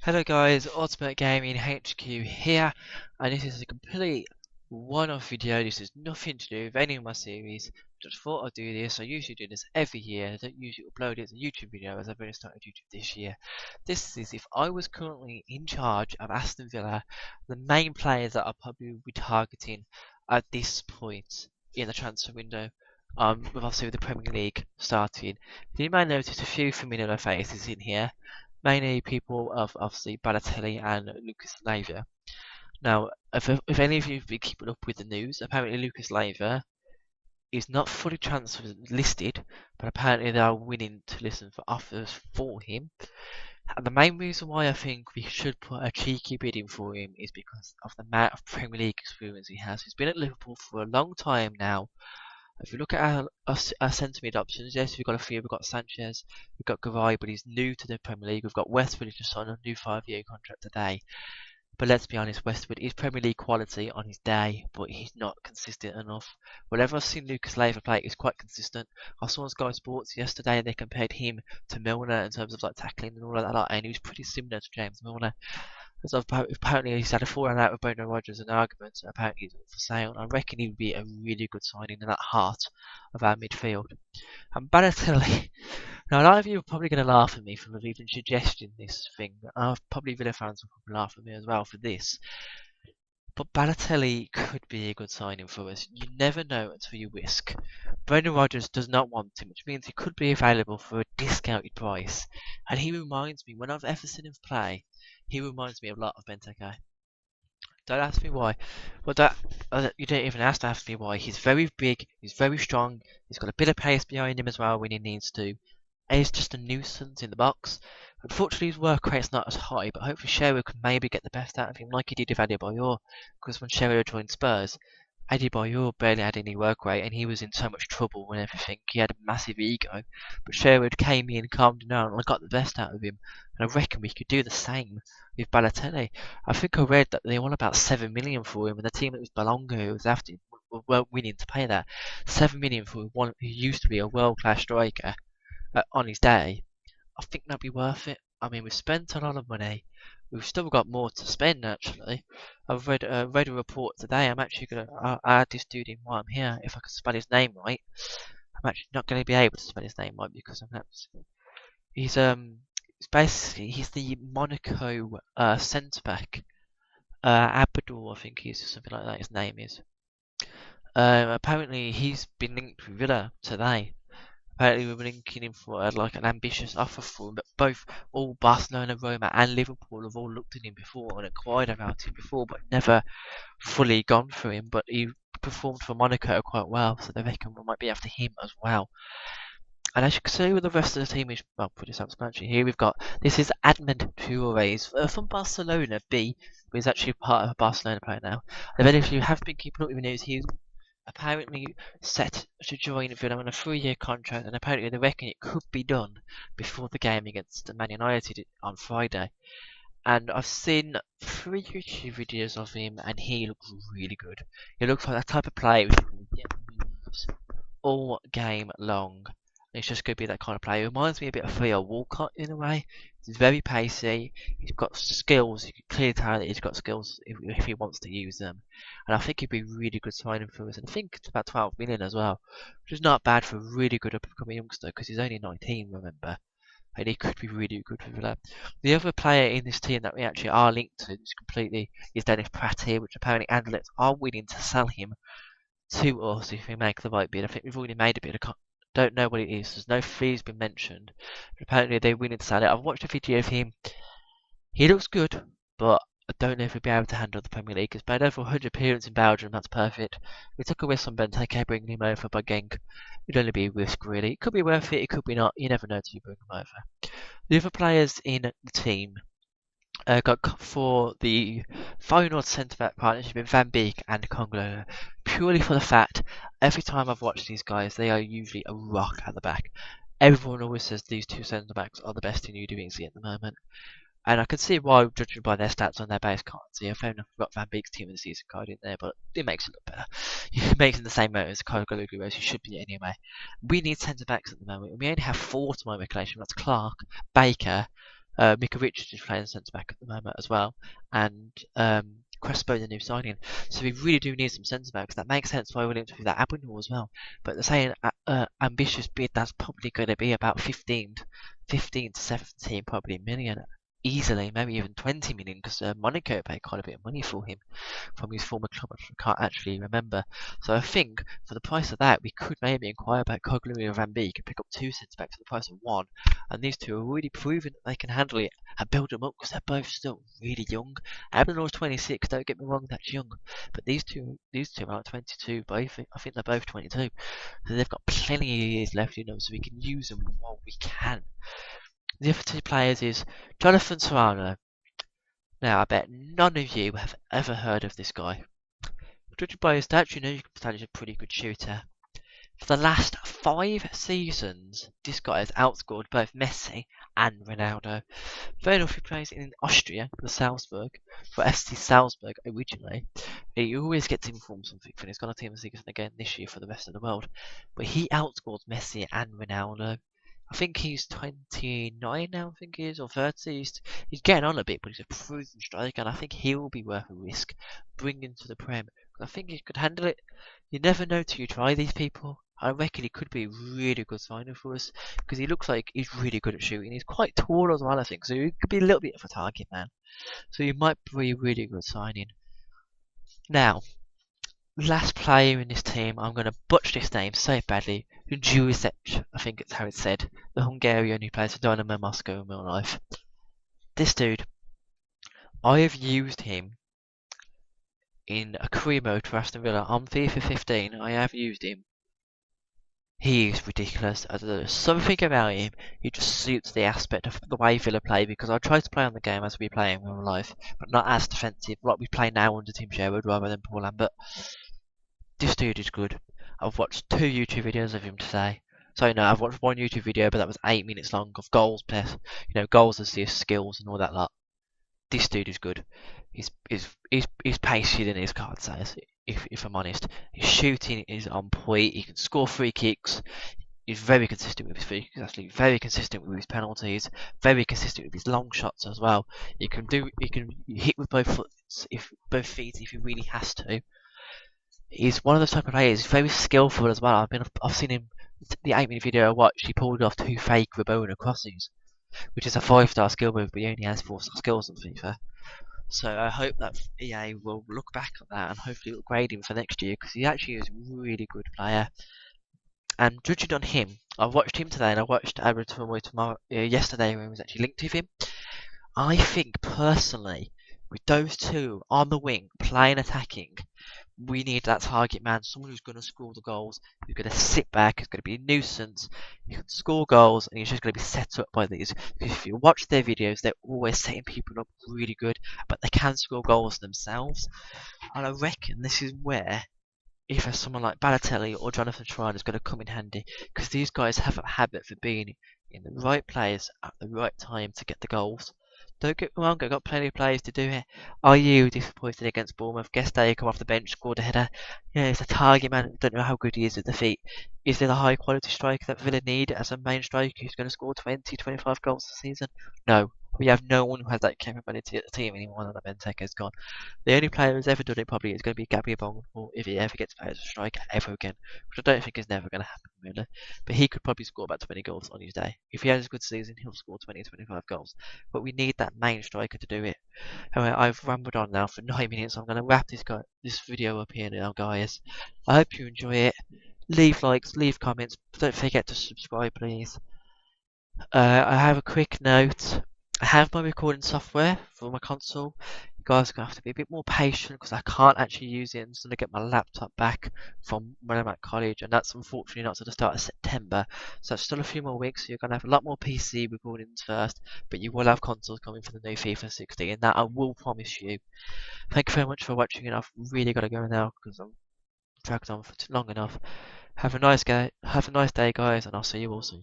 Hello guys, Ultimate Gaming HQ here, and this is a complete one-off video. This is nothing to do with any of my series. Just thought I'd do this. I usually do this every year. I don't usually upload it as a YouTube video as I've only started YouTube this year. This is if I was currently in charge of Aston Villa, the main players that I probably would be targeting at this point in the transfer window. With obviously the Premier League starting. You may notice a few familiar faces in here, mainly people of obviously Balotelli and Lucas Leiva. Now, if any of you have been keeping up with the news, apparently Lucas Leiva is not fully transfer listed, but apparently they are willing to listen for offers for him. And the main reason why I think we should put a cheeky bid in for him is because of the amount of Premier League experience he has. He's been at Liverpool for a long time now. If you look at our centre mid options, yes, we've got a few. We've got Sanchez, we've got Garay, but he's new to the Premier League. We've got Westwood, who just signed a new 5-year contract today. But let's be honest, Westwood is Premier League quality on his day, but he's not consistent enough. Whenever I've seen Lucas Leiva play, he's quite consistent. I saw on Sky Sports yesterday, and they compared him to Milner in terms of like tackling and all of that, and he was pretty similar to James Milner. Because apparently he's had a falling out with Brendan Rodgers and arguments, and apparently he's up for sale. I reckon he would be a really good signing in that heart of our midfield. And Balotelli, now a lot of you are probably going to laugh at me for even suggesting this thing. Probably Villa fans will probably laugh at me as well for this. But Balotelli could be a good signing for us. You never know until you risk. Brendan Rodgers does not want him, which means he could be available for a discounted price. And he reminds me, when I've ever seen him play, he reminds me a lot of Benteke. Don't ask me why. Well, you don't even have to ask me why. He's very big, he's very strong, he's got a bit of pace behind him as well when he needs to. And he's just a nuisance in the box. Unfortunately, his work rate's not as high, but hopefully Sherwood can maybe get the best out of him like he did with Adebayor. Because when Sherwood joined Spurs, Adebayor barely had any work rate and he was in so much trouble and everything. He had a massive ego. But Sherwood came in, calmed him down, and got the best out of him. And I reckon we could do the same with Balotelli. I think I read that they want about 7 million for him, and the team that was Belonga who was after him were willing to pay that. 7 million for one who used to be a world class striker on his day. I think that'd be worth it. I mean, we've spent a lot of money. We've still got more to spend, actually. I've read a report today. I'm actually going to add this dude in while I'm here, if I can spell his name right. I'm actually not going to be able to spell his name right because he's basically he's the Monaco centre back. Abador, I think he's something like that. His name is. Apparently, he's been linked with Villa today. Apparently, we were linking him for like an ambitious offer for him, but all Barcelona, Roma, and Liverpool have all looked at him before and inquired about him before, but never fully gone for him. But he performed for Monaco quite well, so they reckon we might be after him as well. And as you can see with the rest of the team is well pretty self-explanatory. Here we've got this is Admund Pujols from Barcelona B, who is actually part of a Barcelona player now. And then if you have been keeping up with the news, he's apparently set to join Villa on a 3-year contract, and apparently they reckon it could be done before the game against Man United on Friday. And I've seen 3 YouTube videos of him, and he looks really good. He looks like that type of player who can get moves all game long. It's just going to be that kind of player. He reminds me a bit of Theo Walcott in a way. He's very pacey. He's got skills. You can clearly tell that he's got skills if he wants to use them. And I think he'd be really good signing for us. And I think it's about 12 million as well, which is not bad for a really good up-and-coming youngster because he's only 19, remember. And he could be really good for that. The other player in this team that we actually are linked to is Dennis Pratt here, which apparently Anderlecht are willing to sell him to us if we make the right bid. I think we've already made a bid. Don't know what it is. There's no fees been mentioned. But apparently they're willing to sell it. I've watched a video of him. He looks good, but I don't know if he'll be able to handle the Premier League. He's made over 100 appearances in Belgium. That's perfect. We took a risk on Benteke bringing him over by Genk. It'd only be a risk, really. It could be worth it. It could be not. You never know until you bring him over. The other players in the team got for the final centre-back partnership with Van Beek and Congolo, purely for the fact every time I've watched these guys, they are usually a rock at the back. Everyone always says these two centre-backs are the best in Udinese at the moment. And I can see why, judging by their stats on their base cards. Yeah, fair enough, we've got Van Beek's team of the season card in there, but it makes it look better. It makes it the same motor as Congolo, as you should be anyway. We need centre-backs at the moment. We only have 4 to my recollection. That's Clark, Baker, Mika Richards is playing centre back at the moment as well, and Crespo the new signing. So we really do need some centre backs. That makes sense why we're linked with that Aberdeen as well. But they're saying ambitious bid, that's probably going to be about 15 to 17 probably million easily, maybe even 20 million, because Monaco paid quite a bit of money for him from his former club, which I can't actually remember. So I think for the price of that, we could maybe inquire about Cogley and Van Beek and pick up 2 centre backs for the price of 1. And these 2 are really proven that they can handle it and build them up, because they're both still really young. Abner's 26, don't get me wrong, that's young. But these two are like 22, both. I think they're both 22. So they've got plenty of years left in them, so we can use them while we can. The other 2 players is Jonathan Serrano. Now, I bet none of you have ever heard of this guy. Judging by his stats, you know you can stand as a pretty good shooter. For the last 5 seasons, this guy has outscored both Messi and Ronaldo. Fair enough, he plays in Austria, for Salzburg, for FC Salzburg originally. He always gets informed something, and he's got a team season again this year for the rest of the world. But he outscored Messi and Ronaldo. I think he's 29 now, I think he is, or 30. He's getting on a bit, but he's a proven striker, and I think he will be worth a risk bringing to the Prem. I think he could handle it. You never know till you try these people. I reckon he could be a really good signing for us, because he looks like he's really good at shooting. He's quite tall as well, I think, so he could be a little bit of a target man. So he might be a really good signing. Now, last player in this team, I'm going to butcher this name so badly. Jurisic, I think it's how it's said. The Hungarian who plays for Dynamo Moscow in real life. This dude, I have used him in a career mode for Aston Villa. On FIFA 15, I have used him. He is ridiculous. There's something about him. He just suits the aspect of the way Villa play, because I try to play on the game as we play in real life, but not as defensive like we play now under Tim Sherwood rather than Paul Lambert. This dude is good. I've watched 2 YouTube videos of him today. Sorry, no, I've watched 1 YouTube video, but that was 8 minutes long of goals plus, goals as the skills and all that lot. This dude is good. He's pacier than his card says, if I'm honest. His shooting is on point. He can score free kicks. He's very consistent with his free kicks, actually. Very consistent with his penalties. Very consistent with his long shots as well. He can hit with both feet if he really has to. He's one of those type of players. He's very skillful as well. I've seen him. The 8-minute video I watched, he pulled off 2 fake Rabona crosses, which is a 5-star skill move, but he only has 4-star skills on FIFA. So I hope that EA will look back at that and hopefully upgrade him for next year, because he actually is a really good player. And judging on him, I watched him today and I watched yesterday when he was actually linked with him. I think personally, with those 2 on the wing playing attacking, we need that target man, someone who's going to score the goals, who's going to sit back, who's going to be a nuisance, who can score goals, and he's just going to be set up by these. Because if you watch their videos, they're always setting people up really good, but they can score goals themselves. And I reckon this is where either someone like Balotelli or Jonathan Schreiner is going to come in handy, because these guys have a habit for being in the right place at the right time to get the goals. Don't get me wrong, I've got plenty of players to do it. Are you disappointed against Bournemouth? Guesday come off the bench, scored a header. Yeah, he's a target man. Don't know how good he is at the feet. Is it a high quality striker that Villa need as a main striker who's going to score 20, 25 goals a season? No. We have no one who has that capability at the team anymore now that Benteke's gone. The only player who's ever done it probably is going to be Gabriel Bong, or if he ever gets paid as a striker ever again, which I don't think is never going to happen really. But he could probably score about 20 goals on his day. If he has a good season, he'll score 20, 25 goals. But we need that main striker to do it. Anyway, I've rambled on now for 9 minutes. I'm going to wrap this video up here now, guys. I hope you enjoy it. Leave likes, leave comments. Don't forget to subscribe, please. I have a quick note. I have my recording software for my console. You guys are going to have to be a bit more patient, because I can't actually use it until I get my laptop back from when I'm at college, and that's unfortunately not till the start of September. So it's still a few more weeks, so you're going to have a lot more PC recordings first, but you will have consoles coming for the new FIFA 16, and that I will promise you. Thank you very much for watching, and I've really got to go now because I'm dragged on for long enough. Have a nice day, guys, and I'll see you all soon.